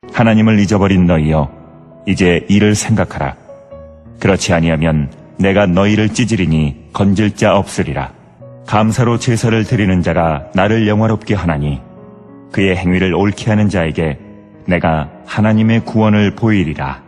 하나님을 잊어버린 너희여, 이제 이를 생각하라. 그렇지 아니하면 내가 너희를 찢으리니 건질 자 없으리라. 감사로 제사를 드리는 자가 나를 영화롭게 하나니 그의 행위를 옳게 하는 자에게 내가 하나님의 구원을 보이리라.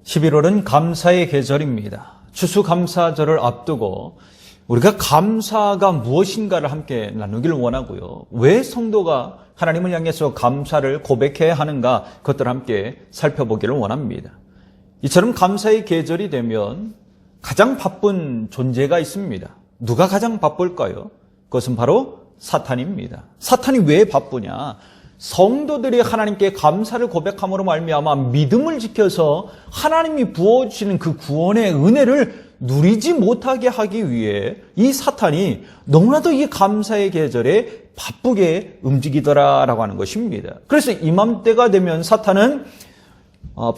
11월은 감사의 계절입니다. 추수감사절을 앞두고 우리가 감사가 무엇인가를 함께 나누기를 원하고요. 왜 성도가 하나님을 향해서 감사를 고백해야 하는가, 그것들을 함께 살펴보기를 원합니다. 이처럼 감사의 계절이 되면 가장 바쁜 존재가 있습니다. 누가 가장 바쁠까요? 그것은 바로 사탄입니다. 사탄이 왜 바쁘냐? 성도들이 하나님께 감사를 고백함으로 말미암아 믿음을 지켜서 하나님이 부어주시는 그 구원의 은혜를 누리지 못하게 하기 위해 이 사탄이 너무나도 이 감사의 계절에 바쁘게 움직이더라라고 하는 것입니다. 그래서 이맘때가 되면 사탄은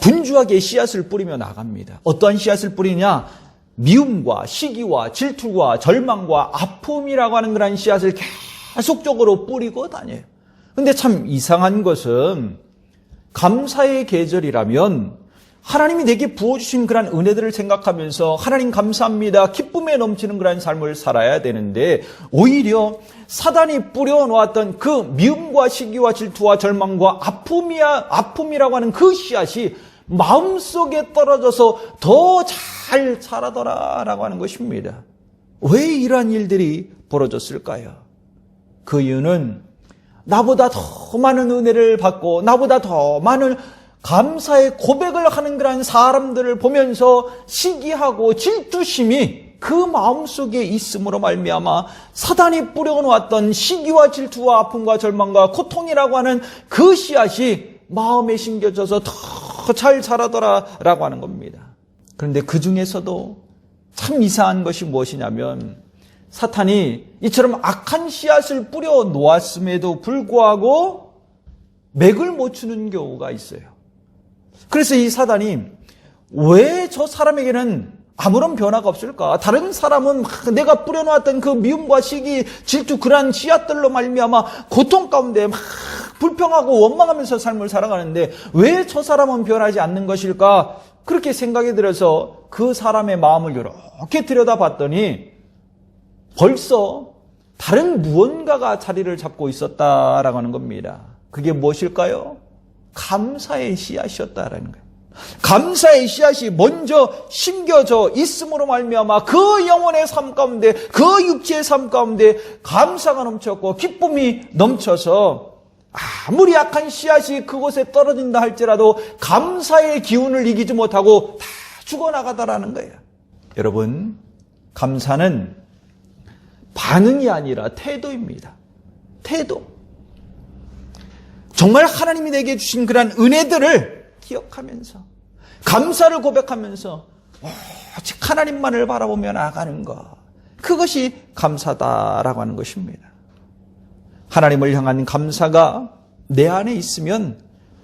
분주하게 씨앗을 뿌리며 나갑니다. 어떠한 씨앗을 뿌리냐? 미움과 시기와 질투와 절망과 아픔이라고 하는 그런 씨앗을 계속적으로 뿌리고 다녀요. 근데 참 이상한 것은 감사의 계절이라면 하나님이 내게 부어주신 그런 은혜들을 생각하면서 하나님 감사합니다, 기쁨에 넘치는 그런 삶을 살아야 되는데, 오히려 사단이 뿌려놓았던 그 미움과 시기와 질투와 절망과 아픔이라고 하는 그 씨앗이 마음속에 떨어져서 더 잘 자라더라라고 하는 것입니다. 왜 이러한 일들이 벌어졌을까요? 그 이유는 나보다 더 많은 은혜를 받고 나보다 더 많은 감사의 고백을 하는 그런 사람들을 보면서 시기하고 질투심이 그 마음속에 있음으로 말미암아 사단이 뿌려놓았던 시기와 질투와 아픔과 절망과 고통이라고 하는 그 씨앗이 마음에 심겨져서 더 잘 자라더라라고 하는 겁니다. 그런데 그 중에서도 참 이상한 것이 무엇이냐면 사탄이 이처럼 악한 씨앗을 뿌려 놓았음에도 불구하고 맥을 못 추는 경우가 있어요. 그래서 이 사단이 왜 저 사람에게는 아무런 변화가 없을까? 다른 사람은 내가 뿌려놓았던 그 미움과 시기, 질투, 그러한 씨앗들로 말미암아 고통 가운데 막 불평하고 원망하면서 삶을 살아가는데 왜 저 사람은 변하지 않는 것일까? 그렇게 생각이 들어서 그 사람의 마음을 이렇게 들여다봤더니 벌써 다른 무언가가 자리를 잡고 있었다라고 하는 겁니다. 그게 무엇일까요? 감사의 씨앗이었다라는 거예요. 감사의 씨앗이 먼저 심겨져 있음으로 말미암아 그 영혼의 삶 가운데, 그 육체의 삶 가운데 감사가 넘쳤고 기쁨이 넘쳐서 아무리 약한 씨앗이 그곳에 떨어진다 할지라도 감사의 기운을 이기지 못하고 다 죽어나가더라는 거예요. 여러분, 감사는 반응이 아니라 태도입니다. 태도. 정말 하나님이 내게 주신 그런 은혜들을 기억하면서 감사를 고백하면서 오직 하나님만을 바라보며 나아가는 것, 그것이 감사다라고 하는 것입니다. 하나님을 향한 감사가 내 안에 있으면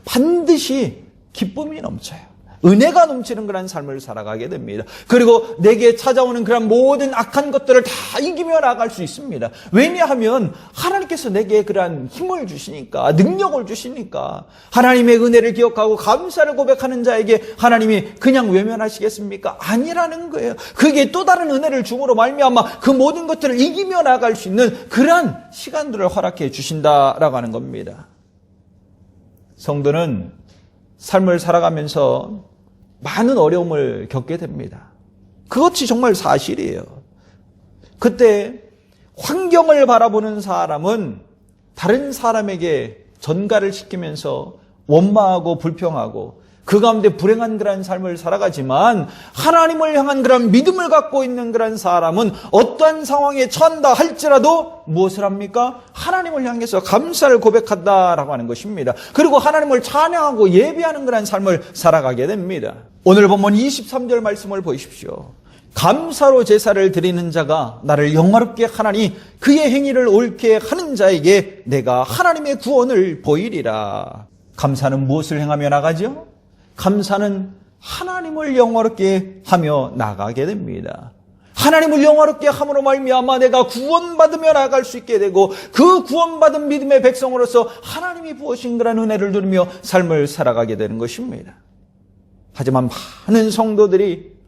반드시 기쁨이 넘쳐요. 은혜가 넘치는 그런 삶을 살아가게 됩니다. 그리고 내게 찾아오는 그런 모든 악한 것들을 다 이기며 나아갈 수 있습니다. 왜냐하면 하나님께서 내게 그런 힘을 주시니까, 능력을 주시니까. 하나님의 은혜를 기억하고 감사를 고백하는 자에게 하나님이 그냥 외면하시겠습니까? 아니라는 거예요. 그게 또 다른 은혜를 줌으로 말미암아 그 모든 것들을 이기며 나아갈 수 있는 그러한 시간들을 허락해 주신다라고 하는 겁니다. 성도는 삶을 살아가면서 많은 어려움을 겪게 됩니다. 그것이 정말 사실이에요. 그때 환경을 바라보는 사람은 다른 사람에게 전가를 시키면서 원망하고 불평하고 그 가운데 불행한 그런 삶을 살아가지만, 하나님을 향한 그런 믿음을 갖고 있는 그런 사람은 어떠한 상황에 처한다 할지라도 무엇을 합니까? 하나님을 향해서 감사를 고백한다라고 하는 것입니다. 그리고 하나님을 찬양하고 예배하는 그런 삶을 살아가게 됩니다. 오늘 본문 23절 말씀을 보십시오. 감사로 제사를 드리는 자가 나를 영화롭게 하나니 그의 행위를 옳게 하는 자에게 내가 하나님의 구원을 보이리라. 감사는 무엇을 행하며 나가죠? 감사는 하나님을 영화롭게 하며 나가게 됩니다. 하나님을 영화롭게 함으로 말미암아 내가 구원받으며 나아갈 수 있게 되고 그 구원받은 믿음의 백성으로서 하나님이 부으신 그런 은혜를 누리며 삶을 살아가게 되는 것입니다. 하지만 많은 성도들이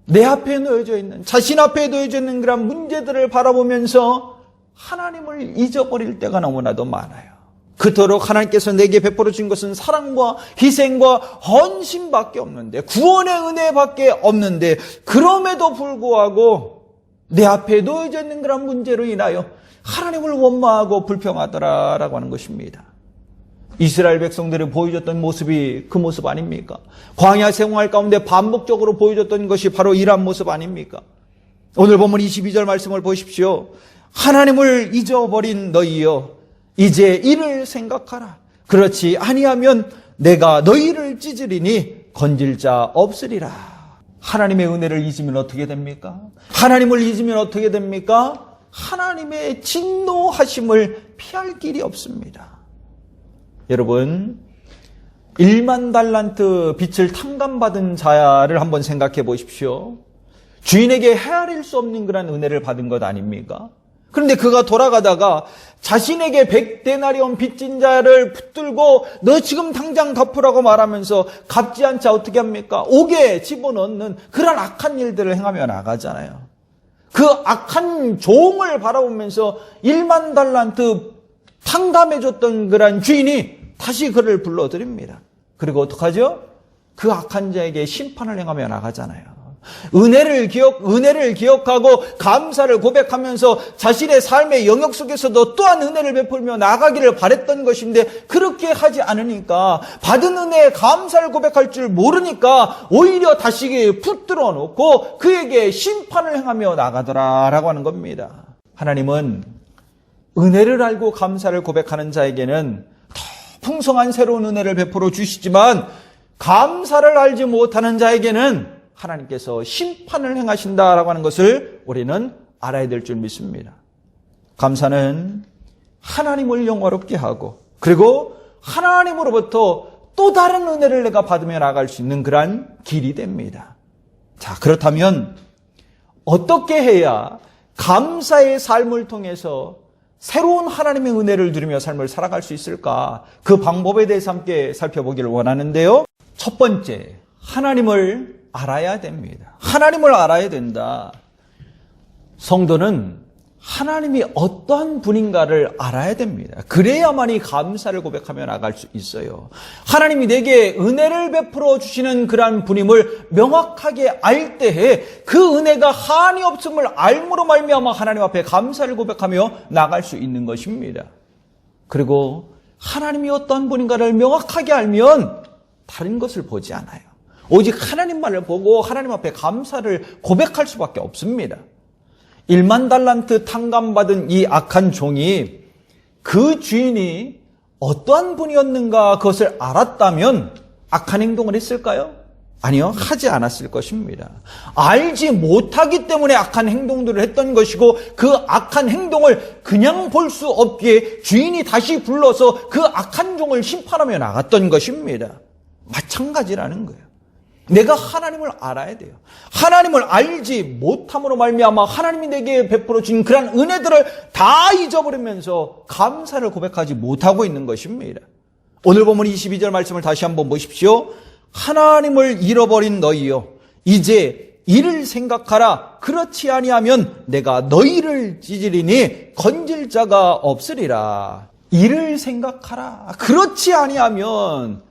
내 앞에 놓여져 있는, 자신 앞에 놓여져 있는 그런 문제들을 바라보면서 하나님을 잊어버릴 때가 너무나도 많아요. 그토록 하나님께서 내게 베풀어 준 것은 사랑과 희생과 헌신밖에 없는데, 구원의 은혜밖에 없는데, 그럼에도 불구하고 내 앞에 놓여져 있는 그런 문제로 인하여 하나님을 원망하고 불평하더라라고 하는 것입니다. 이스라엘 백성들이 보여줬던 모습이 그 모습 아닙니까? 광야 생활 가운데 반복적으로 보여줬던 것이 바로 이러한 모습 아닙니까? 오늘 본문 22절 말씀을 보십시오. 하나님을 잊어버린 너희여, 이제 이를 생각하라. 그렇지 아니하면 내가 너희를 찢으리니 건질 자 없으리라. 하나님의 은혜를 잊으면 어떻게 됩니까? 하나님을 잊으면 어떻게 됩니까? 하나님의 진노하심을 피할 길이 없습니다. 여러분, 1만 달란트 빚을 탕감받은 자를 한번 생각해 보십시오. 주인에게 헤아릴 수 없는 그런 은혜를 받은 것 아닙니까? 그런데 그가 돌아가다가 자신에게 100데나리온 빚진 자를 붙들고 너 지금 당장 갚으라고 말하면서 갚지 않자 어떻게 합니까? 옥에 집어넣는 그런 악한 일들을 행하며 나가잖아요. 그 악한 종을 바라보면서 1만 달란트 탕감해줬던 그런 주인이 다시 그를 불러드립니다. 그리고 어떡하죠? 그 악한 자에게 심판을 행하며 나가잖아요. 은혜를 기억하고 감사를 고백하면서 자신의 삶의 영역 속에서도 또한 은혜를 베풀며 나가기를 바랬던 것인데 그렇게 하지 않으니까 받은 은혜에 감사를 고백할 줄 모르니까 오히려 다시 붙들어 놓고 그에게 심판을 행하며 나가더라라고 하는 겁니다. 하나님은 은혜를 알고 감사를 고백하는 자에게는 더 풍성한 새로운 은혜를 베풀어 주시지만 감사를 알지 못하는 자에게는 하나님께서 심판을 행하신다라고 하는 것을 우리는 알아야 될 줄 믿습니다. 감사는 하나님을 영화롭게 하고 그리고 하나님으로부터 또 다른 은혜를 내가 받으며 나아갈 수 있는 그러한 길이 됩니다. 자, 그렇다면 어떻게 해야 감사의 삶을 통해서 새로운 하나님의 은혜를 누리며 삶을 살아갈 수 있을까? 그 방법에 대해서 함께 살펴보기를 원하는데요. 첫 번째, 하나님을 알아야 됩니다. 하나님을 알아야 된다. 성도는 하나님이 어떠한 분인가를 알아야 됩니다. 그래야만이 감사를 고백하며 나갈 수 있어요. 하나님이 내게 은혜를 베풀어 주시는 그러한 분임을 명확하게 알 때에 그 은혜가 한이 없음을 알므로 말미암아 하나님 앞에 감사를 고백하며 나갈 수 있는 것입니다. 그리고 하나님이 어떠한 분인가를 명확하게 알면 다른 것을 보지 않아요. 오직 하나님만을 보고 하나님 앞에 감사를 고백할 수밖에 없습니다. 1만 달란트 탕감받은 이 악한 종이 그 주인이 어떠한 분이었는가 그것을 알았다면 악한 행동을 했을까요? 아니요, 하지 않았을 것입니다. 알지 못하기 때문에 악한 행동들을 했던 것이고 그 악한 행동을 그냥 볼 수 없기에 주인이 다시 불러서 그 악한 종을 심판하며 나갔던 것입니다. 마찬가지라는 거예요. 내가 하나님을 알아야 돼요. 하나님을 알지 못함으로 말미암아 하나님이 내게 베풀어 준 그런 은혜들을 다 잊어버리면서 감사를 고백하지 못하고 있는 것입니다. 오늘 본문 22절 말씀을 다시 한번 보십시오. 하나님을 잃어버린 너희여, 이제 이를 생각하라. 그렇지 아니하면 내가 너희를 찢으리니 건질 자가 없으리라. 이를 생각하라. 그렇지 아니하면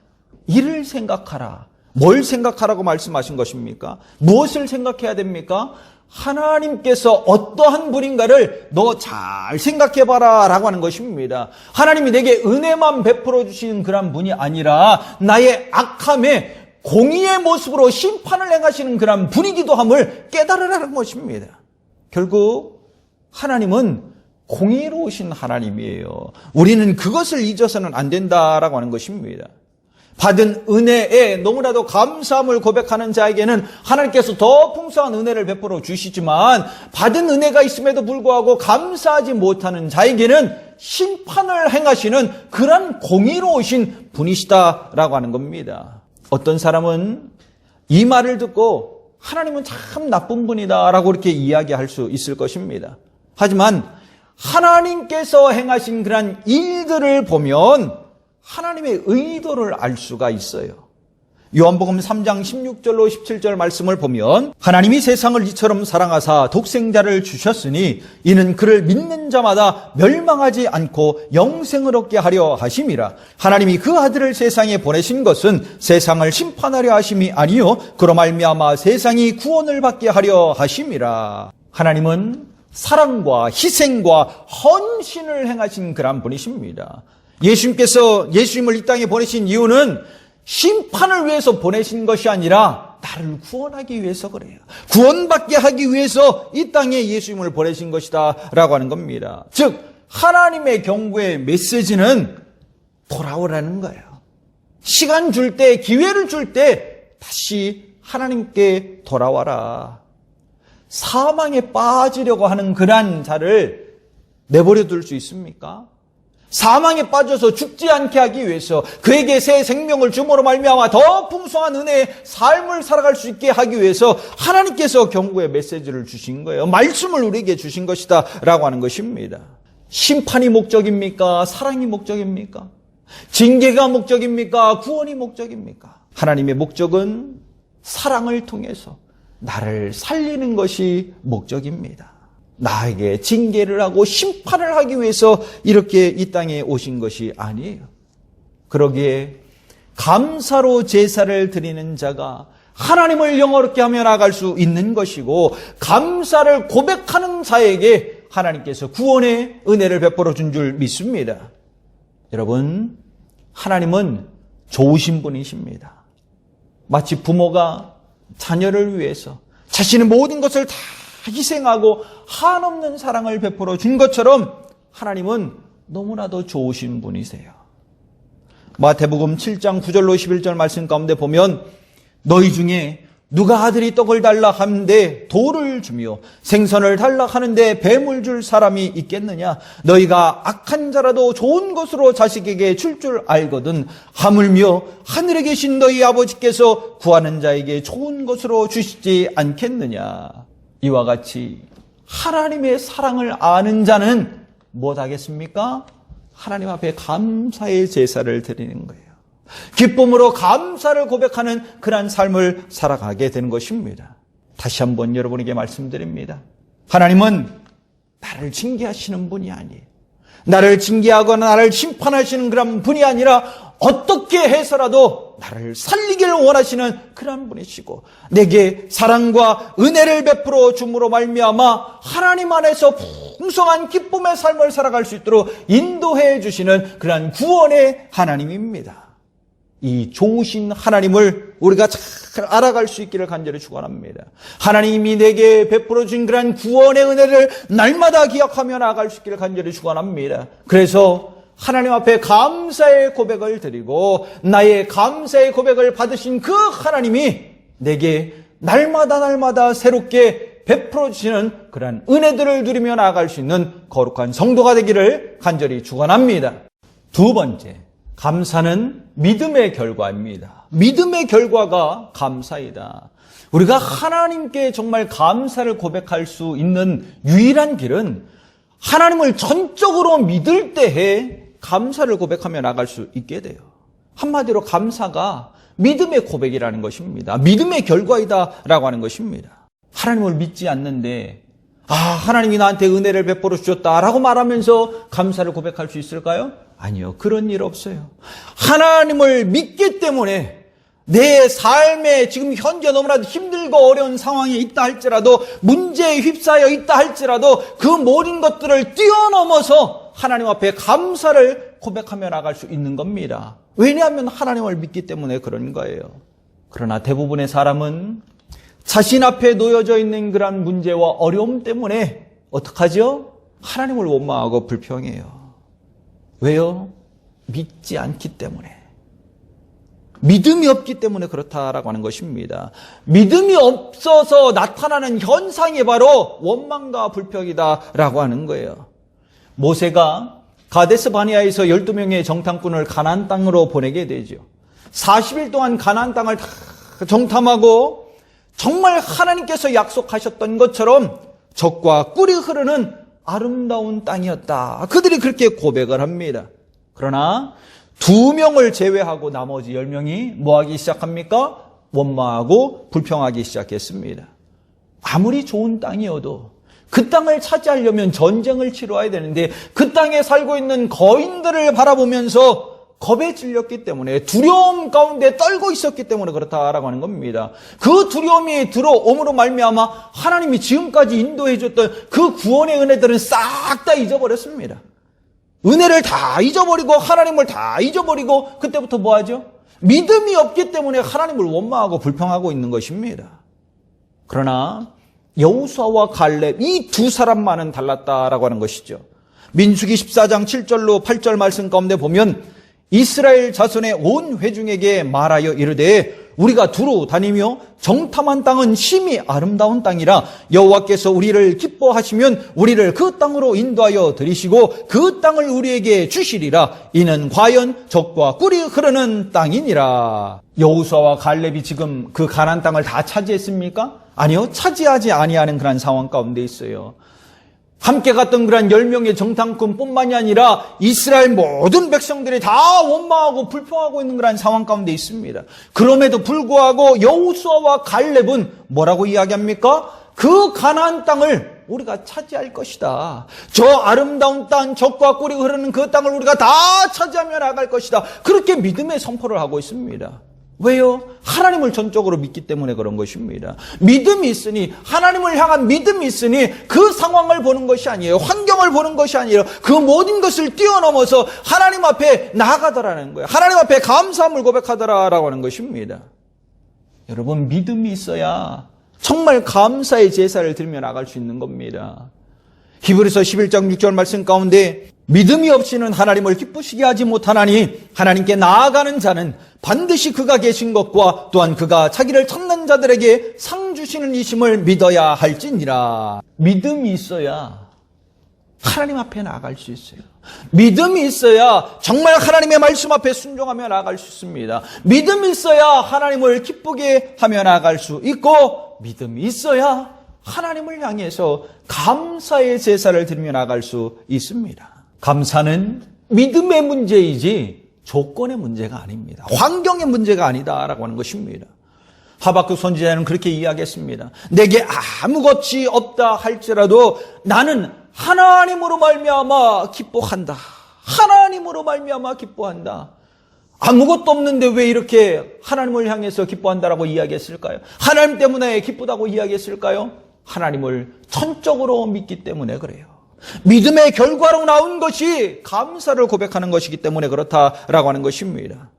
이를 생각하라. 뭘 생각하라고 말씀하신 것입니까? 무엇을 생각해야 됩니까? 하나님께서 어떠한 분인가를 너 잘 생각해봐라 라고 하는 것입니다. 하나님이 내게 은혜만 베풀어 주시는 그런 분이 아니라 나의 악함에 공의의 모습으로 심판을 행하시는 그런 분이기도 함을 깨달으라는 것입니다. 결국 하나님은 공의로우신 하나님이에요. 우리는 그것을 잊어서는 안 된다라고 하는 것입니다. 받은 은혜에 너무나도 감사함을 고백하는 자에게는 하나님께서 더 풍성한 은혜를 베풀어 주시지만 받은 은혜가 있음에도 불구하고 감사하지 못하는 자에게는 심판을 행하시는 그런 공의로우신 분이시다라고 하는 겁니다. 어떤 사람은 이 말을 듣고 하나님은 참 나쁜 분이다라고 이렇게 이야기할 수 있을 것입니다. 하지만 하나님께서 행하신 그런 일들을 보면 하나님의 의도를 알 수가 있어요. 요한복음 3장 16절로 17절 말씀을 보면 하나님이 세상을 이처럼 사랑하사 독생자를 주셨으니 이는 그를 믿는 자마다 멸망하지 않고 영생을 얻게 하려 하심이라. 하나님이 그 아들을 세상에 보내신 것은 세상을 심판하려 하심이 아니요 그로 말미암아 세상이 구원을 받게 하려 하심이라. 하나님은 사랑과 희생과 헌신을 행하신 그런 분이십니다. 예수님을 이 땅에 보내신 이유는 심판을 위해서 보내신 것이 아니라 나를 구원하기 위해서 그래요. 구원받게 하기 위해서 이 땅에 예수님을 보내신 것이다 라고 하는 겁니다. 즉 하나님의 경고의 메시지는 돌아오라는 거예요. 시간 줄 때, 기회를 줄 때 다시 하나님께 돌아와라. 사망에 빠지려고 하는 그러한 자를 내버려 둘 수 있습니까? 사망에 빠져서 죽지 않게 하기 위해서 그에게 새 생명을 줌으로 말미암아 더 풍성한 은혜의 삶을 살아갈 수 있게 하기 위해서 하나님께서 경고의 메시지를 주신 거예요. 말씀을 우리에게 주신 것이다 라고 하는 것입니다. 심판이 목적입니까? 사랑이 목적입니까? 징계가 목적입니까? 구원이 목적입니까? 하나님의 목적은 사랑을 통해서 나를 살리는 것이 목적입니다. 나에게 징계를 하고 심판을 하기 위해서 이렇게 이 땅에 오신 것이 아니에요. 그러기에 감사로 제사를 드리는 자가 하나님을 영화롭게 하며 나아갈 수 있는 것이고 감사를 고백하는 자에게 하나님께서 구원의 은혜를 베풀어 준 줄 믿습니다. 여러분, 하나님은 좋으신 분이십니다. 마치 부모가 자녀를 위해서 자신의 모든 것을 다 희생하고 한없는 사랑을 베풀어 준 것처럼 하나님은 너무나도 좋으신 분이세요. 마태복음 7장 9절로 11절 말씀 가운데 보면 너희 중에 누가 아들이 떡을 달라 하는데 돌을 주며 생선을 달라 하는데 뱀을 줄 사람이 있겠느냐? 너희가 악한 자라도 좋은 것으로 자식에게 줄 줄 알거든 하물며 하늘에 계신 너희 아버지께서 구하는 자에게 좋은 것으로 주시지 않겠느냐? 이와 같이 하나님의 사랑을 아는 자는 무엇하겠습니까? 하나님 앞에 감사의 제사를 드리는 거예요. 기쁨으로 감사를 고백하는 그러한 삶을 살아가게 되는 것입니다. 다시 한번 여러분에게 말씀드립니다. 하나님은 나를 징계하시는 분이 아니에요. 나를 징계하거나 나를 심판하시는 그런 분이 아니라 어떻게 해서라도 나를 살리기를 원하시는 그런 분이시고 내게 사랑과 은혜를 베풀어 줌으로 말미암아 하나님 안에서 풍성한 기쁨의 삶을 살아갈 수 있도록 인도해 주시는 그런 구원의 하나님입니다. 이 좋으신 하나님을 우리가 잘 알아갈 수 있기를 간절히 축원합니다. 하나님이 내게 베풀어 준 그런 구원의 은혜를 날마다 기억하며 나아갈 수 있기를 간절히 축원합니다. 그래서 하나님 앞에 감사의 고백을 드리고 나의 감사의 고백을 받으신 그 하나님이 내게 날마다 새롭게 베풀어 주시는 그런 은혜들을 누리며 나아갈 수 있는 거룩한 성도가 되기를 간절히 축원합니다. 두 번째, 감사는 믿음의 결과입니다. 믿음의 결과가 감사이다. 우리가 하나님께 정말 감사를 고백할 수 있는 유일한 길은 하나님을 전적으로 믿을 때에 감사를 고백하며 나갈 수 있게 돼요. 한마디로 감사가 믿음의 고백이라는 것입니다. 믿음의 결과이다라고 하는 것입니다. 하나님을 믿지 않는데 하나님이 나한테 은혜를 베풀어 주셨다라고 말하면서 감사를 고백할 수 있을까요? 아니요. 그런 일 없어요. 하나님을 믿기 때문에 내 삶에 지금 현재 너무나도 힘들고 어려운 상황에 있다 할지라도 문제에 휩싸여 있다 할지라도 그 모든 것들을 뛰어넘어서 하나님 앞에 감사를 고백하며 나갈 수 있는 겁니다. 왜냐하면 하나님을 믿기 때문에 그런 거예요. 그러나 대부분의 사람은 자신 앞에 놓여져 있는 그런 문제와 어려움 때문에 어떡하죠? 하나님을 원망하고 불평해요. 왜요? 믿지 않기 때문에. 믿음이 없기 때문에 그렇다라고 하는 것입니다. 믿음이 없어서 나타나는 현상이 바로 원망과 불평이다라고 하는 거예요. 모세가 가데스 바네아에서 12명의 정탐꾼을 가나안 땅으로 보내게 되죠. 40일 동안 가나안 땅을 다 정탐하고 정말 하나님께서 약속하셨던 것처럼 젖과 꿀이 흐르는 아름다운 땅이었다. 그들이 그렇게 고백을 합니다. 그러나 2명을 제외하고 나머지 10명이 뭐하기 시작합니까? 원망하고 불평하기 시작했습니다. 아무리 좋은 땅이어도 그 땅을 차지하려면 전쟁을 치러야 되는데 그 땅에 살고 있는 거인들을 바라보면서 겁에 질렸기 때문에 두려움 가운데 떨고 있었기 때문에 그렇다라고 하는 겁니다. 그 두려움이 들어옴으로 말미암아 하나님이 지금까지 인도해 줬던 그 구원의 은혜들은 싹 다 잊어버렸습니다. 은혜를 다 잊어버리고 하나님을 다 잊어버리고 그때부터 뭐 하죠? 믿음이 없기 때문에 하나님을 원망하고 불평하고 있는 것입니다. 그러나 여호수아와 갈렙 이 두 사람만은 달랐다라고 하는 것이죠. 민수기 14장 7절로 8절 말씀 가운데 보면 이스라엘 자손의 온 회중에게 말하여 이르되 우리가 두루 다니며 정탐한 땅은 심히 아름다운 땅이라 여호와께서 우리를 기뻐하시면 우리를 그 땅으로 인도하여 들이시고 그 땅을 우리에게 주시리라. 이는 과연 젖과 꿀이 흐르는 땅이니라. 여호수아와 갈렙이 지금 그 가나안 땅을 다 차지했습니까? 아니요, 차지하지 아니하는 그런 상황 가운데 있어요. 함께 갔던 그런 10명의 정탐꾼뿐만이 아니라 이스라엘 모든 백성들이 다 원망하고 불평하고 있는 그런 상황 가운데 있습니다. 그럼에도 불구하고 여호수아와 갈렙은 뭐라고 이야기합니까? 그 가나안 땅을 우리가 차지할 것이다. 저 아름다운 땅, 젖과 꿀이 흐르는 그 땅을 우리가 다 차지하며 나갈 것이다. 그렇게 믿음의 선포를 하고 있습니다. 왜요? 하나님을 전적으로 믿기 때문에 그런 것입니다. 믿음이 있으니, 하나님을 향한 믿음이 있으니 그 상황을 보는 것이 아니에요. 환경을 보는 것이 아니에요. 그 모든 것을 뛰어넘어서 하나님 앞에 나아가더라는 거예요. 하나님 앞에 감사함을 고백하더라라고 하는 것입니다. 여러분, 믿음이 있어야 정말 감사의 제사를 드리며 나갈 수 있는 겁니다. 히브리서 11장 6절 말씀 가운데 믿음이 없이는 하나님을 기쁘시게 하지 못하나니 하나님께 나아가는 자는 반드시 그가 계신 것과 또한 그가 자기를 찾는 자들에게 상 주시는 이심을 믿어야 할지니라. 믿음이 있어야 하나님 앞에 나아갈 수 있어요. 믿음이 있어야 정말 하나님의 말씀 앞에 순종하며 나아갈 수 있습니다. 믿음이 있어야 하나님을 기쁘게 하며 나아갈 수 있고 믿음이 있어야 하나님을 향해서 감사의 제사를 드리며 나아갈 수 있습니다. 감사는 믿음의 문제이지 조건의 문제가 아닙니다. 환경의 문제가 아니다라고 하는 것입니다. 하박국 선지자는 그렇게 이야기했습니다. 내게 아무것이 없다 할지라도 나는 하나님으로 말미암아 기뻐한다. 하나님으로 말미암아 기뻐한다. 아무것도 없는데 왜 이렇게 하나님을 향해서 기뻐한다라고 이야기했을까요? 하나님 때문에 기쁘다고 이야기했을까요? 하나님을 전적으로 믿기 때문에 그래요. 믿음의 결과로 나온 것이 감사를 고백하는 것이기 때문에 그렇다라고 하는 것입니다.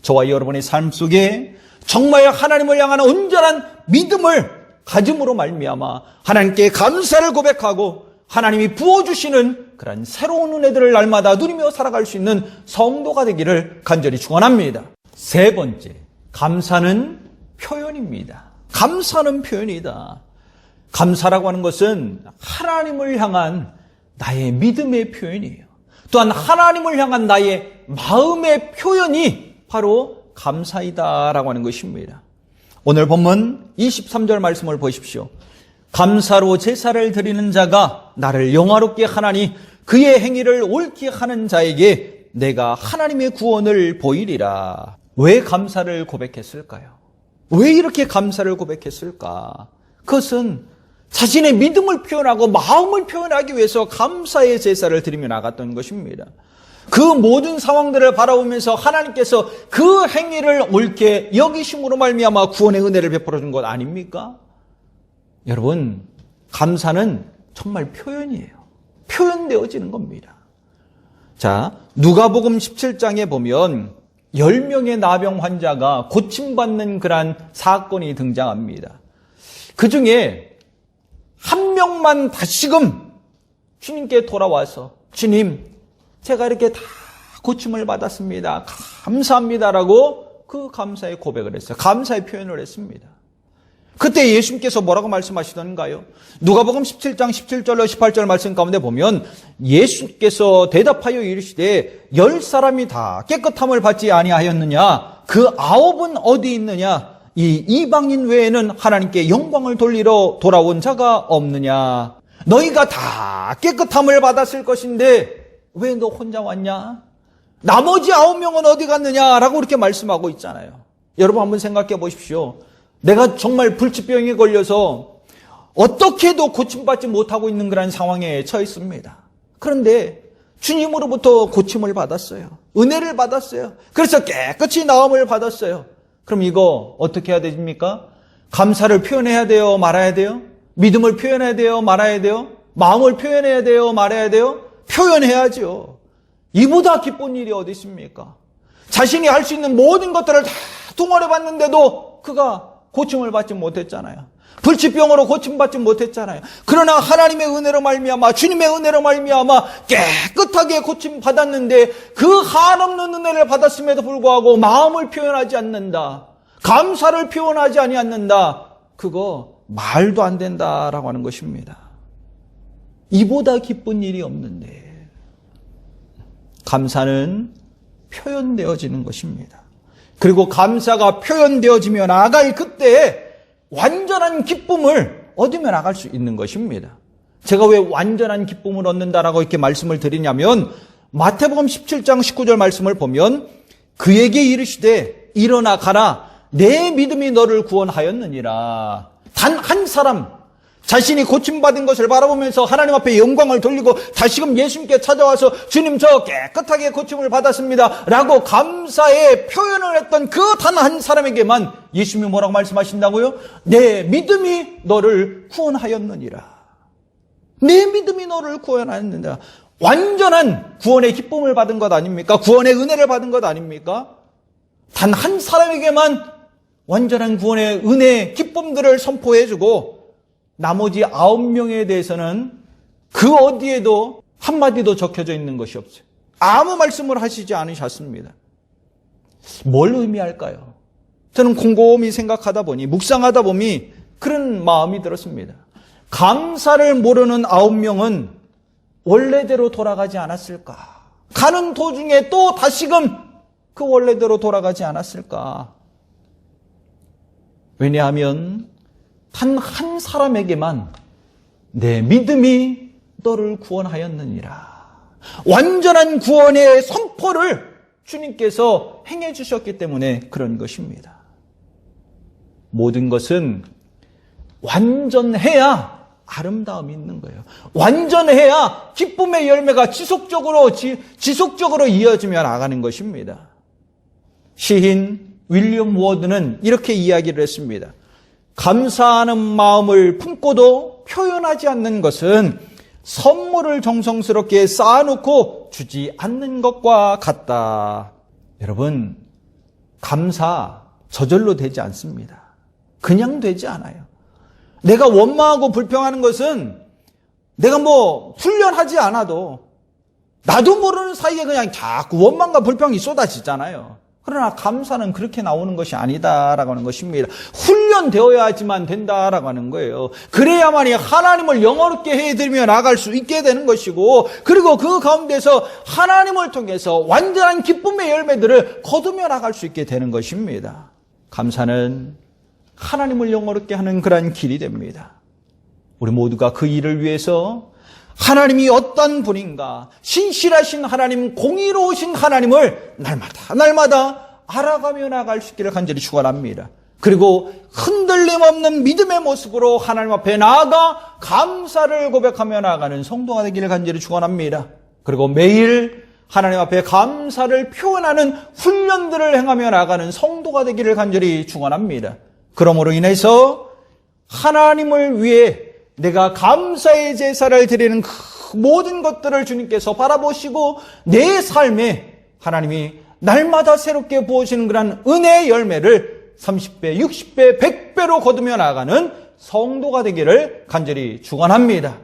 저와 여러분의 삶 속에 정말 하나님을 향한 온전한 믿음을 가짐으로 말미암아 하나님께 감사를 고백하고 하나님이 부어주시는 그런 새로운 은혜들을 날마다 누리며 살아갈 수 있는 성도가 되기를 간절히 축원합니다. 세 번째, 감사는 표현입니다. 감사는 표현이다. 감사라고 하는 것은 하나님을 향한 나의 믿음의 표현이에요. 또한 하나님을 향한 나의 마음의 표현이 바로 감사이다라고 하는 것입니다. 오늘 본문 23절 말씀을 보십시오. 감사로 제사를 드리는 자가 나를 영화롭게 하나니 그의 행위를 옳게 하는 자에게 내가 하나님의 구원을 보이리라. 왜 감사를 고백했을까요? 왜 이렇게 감사를 고백했을까? 그것은 자신의 믿음을 표현하고 마음을 표현하기 위해서 감사의 제사를 드리며 나갔던 것입니다. 그 모든 상황들을 바라보면서 하나님께서 그 행위를 옳게 여기심으로 말미암아 구원의 은혜를 베풀어 준 것 아닙니까? 여러분, 감사는 정말 표현이에요. 표현되어지는 겁니다. 자, 누가복음 17장에 보면 10명의 나병 환자가 고침받는 그러한 사건이 등장합니다. 그 중에 한 명만 다시금 주님께 돌아와서 주님, 제가 이렇게 다 고침을 받았습니다. 감사합니다라고 그 감사의 고백을 했어요. 감사의 표현을 했습니다. 그때 예수님께서 뭐라고 말씀하시던가요? 누가복음 17장 17절로 18절 말씀 가운데 보면 예수께서 대답하여 이르시되 10사람이 다 깨끗함을 받지 아니하였느냐? 그 9은 어디 있느냐? 이 이방인 외에는 하나님께 영광을 돌리러 돌아온 자가 없느냐? 너희가 다 깨끗함을 받았을 것인데 왜 너 혼자 왔냐? 나머지 9명은 어디 갔느냐라고 이렇게 말씀하고 있잖아요. 여러분 한번 생각해 보십시오. 내가 정말 불치병에 걸려서 어떻게 해도 고침받지 못하고 있는 그런 상황에 처해 있습니다. 그런데 주님으로부터 고침을 받았어요. 은혜를 받았어요. 그래서 깨끗이 나음을 받았어요. 그럼 이거 어떻게 해야 됩니까? 감사를 표현해야 돼요? 말아야 돼요? 믿음을 표현해야 돼요? 말아야 돼요? 마음을 표현해야 돼요? 말해야 돼요? 표현해야죠. 이보다 기쁜 일이 어디 있습니까? 자신이 할 수 있는 모든 것들을 다 동원해 봤는데도 그가 고침을 받지 못했잖아요. 불치병으로 고침받지 못했잖아요. 그러나 하나님의 은혜로 말미암아 주님의 은혜로 말미암아 깨끗하게 고침받았는데 그 한없는 은혜를 받았음에도 불구하고 마음을 표현하지 않는다. 감사를 표현하지 아니않는다. 그거 말도 안 된다라고 하는 것입니다. 이보다 기쁜 일이 없는데 감사는 표현되어지는 것입니다. 그리고 감사가 표현되어지며 나아갈 그때에 완전한 기쁨을 얻으며 나갈 수 있는 것입니다. 제가 왜 완전한 기쁨을 얻는다라고 이렇게 말씀을 드리냐면 마태복음 17장 19절 말씀을 보면 그에게 이르시되 일어나 가라 내 믿음이 너를 구원하였느니라. 단 한 사람 자신이 고침받은 것을 바라보면서 하나님 앞에 영광을 돌리고 다시금 예수님께 찾아와서 주님 저 깨끗하게 고침을 받았습니다 라고 감사의 표현을 했던 그 단 한 사람에게만 예수님이 뭐라고 말씀하신다고요? 내 믿음이 너를 구원하였느니라. 내 믿음이 너를 구원하였느니라. 완전한 구원의 기쁨을 받은 것 아닙니까? 구원의 은혜를 받은 것 아닙니까? 단 한 사람에게만 완전한 구원의 은혜 기쁨들을 선포해주고 나머지 9명에 대해서는 그 어디에도 한마디도 적혀져 있는 것이 없어요. 아무 말씀을 하시지 않으셨습니다. 뭘 의미할까요? 저는 곰곰이 생각하다 보니 묵상하다 보니 그런 마음이 들었습니다. 감사를 모르는 9명은 원래대로 돌아가지 않았을까? 가는 도중에 또 다시금 그 원래대로 돌아가지 않았을까? 왜냐하면 단 한 사람에게만 내 믿음이 너를 구원하였느니라. 완전한 구원의 선포를 주님께서 행해 주셨기 때문에 그런 것입니다. 모든 것은 완전해야 아름다움이 있는 거예요. 완전해야 기쁨의 열매가 지속적으로 이어지며 나가는 것입니다. 시인 윌리엄 워드는 이렇게 이야기를 했습니다. 감사하는 마음을 품고도 표현하지 않는 것은 선물을 정성스럽게 쌓아놓고 주지 않는 것과 같다. 여러분, 감사 저절로 되지 않습니다. 그냥 되지 않아요. 내가 원망하고 불평하는 것은 내가 훈련하지 않아도 나도 모르는 사이에 그냥 자꾸 원망과 불평이 쏟아지잖아요. 그러나 감사는 그렇게 나오는 것이 아니다라고 하는 것입니다. 훈련되어야지만 된다라고 하는 거예요. 그래야만이 하나님을 영화롭게 해드리며 나아갈 수 있게 되는 것이고, 그리고 그 가운데서 하나님을 통해서 완전한 기쁨의 열매들을 거두며 나갈 수 있게 되는 것입니다. 감사는 하나님을 영화롭게 하는 그러한 길이 됩니다. 우리 모두가 그 일을 위해서 하나님이 어떤 분인가, 신실하신 하나님, 공의로우신 하나님을 날마다 알아가며 나갈 수 있기를 간절히 축원합니다. 그리고 흔들림 없는 믿음의 모습으로 하나님 앞에 나아가 감사를 고백하며 나아가는 성도가 되기를 간절히 축원합니다. 그리고 매일 하나님 앞에 감사를 표현하는 훈련들을 행하며 나아가는 성도가 되기를 간절히 축원합니다. 그러므로 인해서 하나님을 위해 내가 감사의 제사를 드리는 그 모든 것들을 주님께서 바라보시고 내 삶에 하나님이 날마다 새롭게 부어주시는 그런 은혜의 열매를 30배, 60배, 100배로 거두며 나아가는 성도가 되기를 간절히 축원합니다.